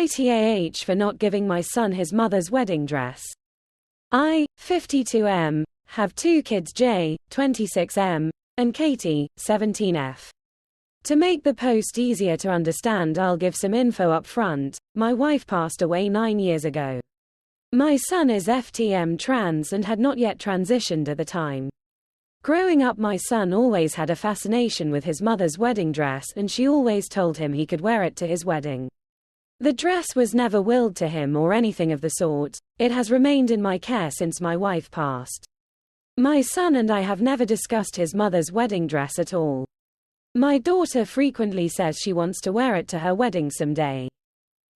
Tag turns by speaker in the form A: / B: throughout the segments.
A: AITAH for not giving my son his mother's wedding dress. I, 52M, have 2 kids, J, 26M, and Katie, 17F. To make the post easier to understand, I'll give some info up front. My wife passed away 9 years ago. My son is FTM trans and had not yet transitioned at the time. Growing up, my son always had a fascination with his mother's wedding dress, and she always told him he could wear it to his wedding. The dress was never willed to him or anything of the sort. It has remained in my care since my wife passed. My son and I have never discussed his mother's wedding dress at all. My daughter frequently says she wants to wear it to her wedding someday.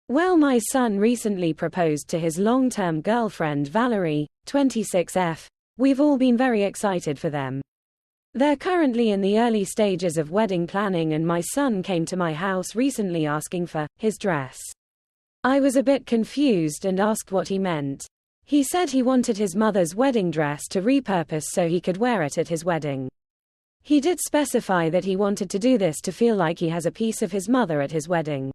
A: Well, my son recently proposed to his long-term girlfriend Valerie, 26F. We've all been very excited for them. They're currently in the early stages of wedding planning, and my son came to my house recently asking for his dress. I was a bit confused and asked what he meant. He said he wanted his mother's wedding dress to repurpose so he could wear it at his wedding. He did specify that he wanted to do this to feel like he has a piece of his mother at his wedding.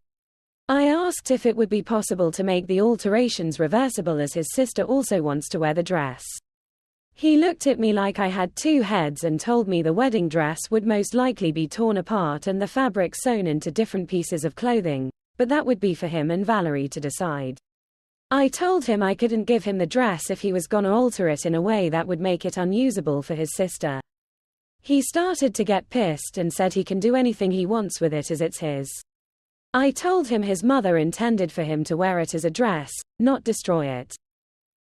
A: I asked if it would be possible to make the alterations reversible, as his sister also wants to wear the dress. He looked at me like I had 2 heads and told me the wedding dress would most likely be torn apart and the fabric sewn into different pieces of clothing, but that would be for him and Valerie to decide. I told him I couldn't give him the dress if he was gonna alter it in a way that would make it unusable for his sister. He started to get pissed and said he can do anything he wants with it as it's his. I told him his mother intended for him to wear it as a dress, not destroy it.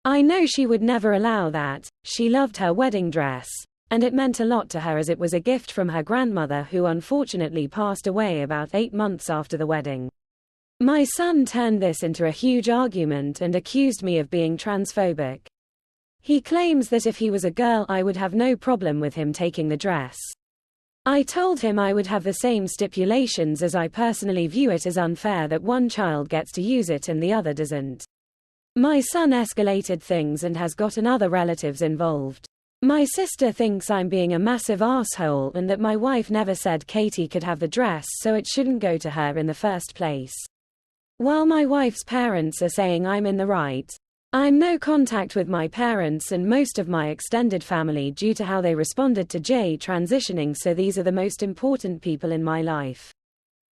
A: I know she would never allow that. She loved her wedding dress, and it meant a lot to her as it was a gift from her grandmother, who unfortunately passed away about 8 months after the wedding. My son turned this into a huge argument and accused me of being transphobic. He claims that if he was a girl, I would have no problem with him taking the dress. I told him I would have the same stipulations, as I personally view it as unfair that one child gets to use it and the other doesn't. My son escalated things and has gotten other relatives involved. My sister thinks I'm being a massive asshole and that my wife never said Katie could have the dress, so it shouldn't go to her in the first place. While my wife's parents are saying I'm in the right. I'm no contact with my parents and most of my extended family due to how they responded to Jay transitioning, so these are the most important people in my life.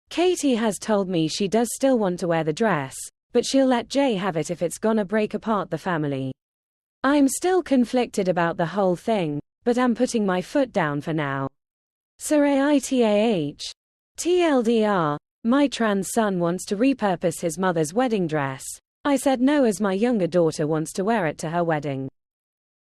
A: Katie has told me she does still want to wear the dress, but she'll let Jay have it if it's gonna break apart the family. I'm still conflicted about the whole thing, but I'm putting my foot down for now. So AITAH. TLDR, my trans son wants to repurpose his mother's wedding dress. I said no, as my younger daughter wants to wear it to her wedding.